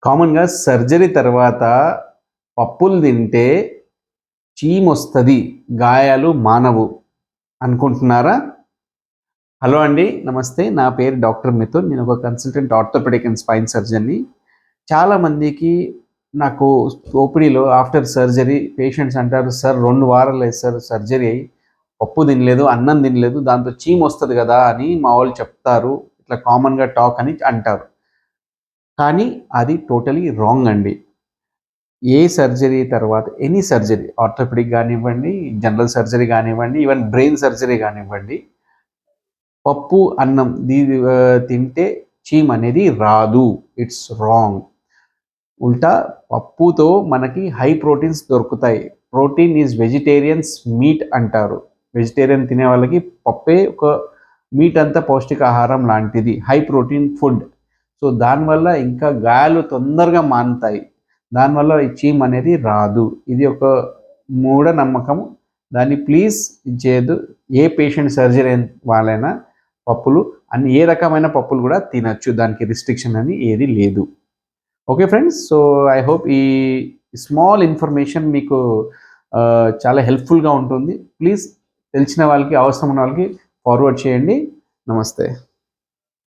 కామన్గా సర్జరీ తర్వాత పప్పులు తింటే చీమొస్తుంది, గాయాలు మానవు అనుకుంటున్నారా? హలో అండి, నమస్తే. నా పేరు డాక్టర్ మిథున్. నేను ఒక కన్సల్టెంట్ ఆర్థోపెడిక్ అండ్ స్పైన్ సర్జన్ని. చాలామందికి నాకు ఓపీడీలో ఆఫ్టర్ సర్జరీ పేషెంట్స్ అంటారు, సార్ 2 వారాలు అయ్యింది సార్ సర్జరీ అయ్యి, పప్పు తినలేదు, అన్నం తినలేదు, దాంతో చీమొస్తుంది కదా అని మా వాళ్ళు చెప్తారు. ఇట్లా కామన్గా టాక్ అని అంటారు. కానీ అది టోటలీ రాంగ్ అండి. ఏ సర్జరీ తర్వాత ఎనీ సర్జరీ, ఆర్థోపెడిక్ కానివ్వండి, జనరల్ సర్జరీ కానివ్వండి, ఈవెన్ బ్రెయిన్ సర్జరీ కానివ్వండి, పప్పు అన్నం తింటే చీమ్ అనేది రాదు. It's wrong. ఉల్టా పప్పుతో మనకి హై ప్రోటీన్స్ దొరుకుతాయి. ప్రోటీన్ ఈజ్ వెజిటేరియన్స్ మీట్ అంటారు. వెజిటేరియన్ తినే వాళ్ళకి పప్పే ఒక మీట్ అంతా పౌష్టికాహారం లాంటిది, హై ప్రోటీన్ ఫుడ్. సో దానివల్ల ఇంకా గాయాలు తొందరగా మానుతాయి. దానివల్ల ఈ చీమ్ అనేది రాదు. ఇది ఒక మూఢనమ్మకం. దాన్ని ప్లీజ్ చేయొద్దు. ఏ పేషెంట్ సర్జరీ వాళ్ళైనా పప్పులు అన్ని ఏ రకమైన పప్పులు కూడా తినచ్చు. దానికి రిస్ట్రిక్షన్ అని ఏది లేదు. Okay friends, so I hope ఈ స్మాల్ ఇన్ఫర్మేషన్ మీకు చాలా హెల్ప్ఫుల్గా ఉంటుంది. ప్లీజ్ తెలిసిన వాళ్ళకి, అవసరం ఉన్న వాళ్ళకి ఫార్వర్డ్ చేయండి. నమస్తే.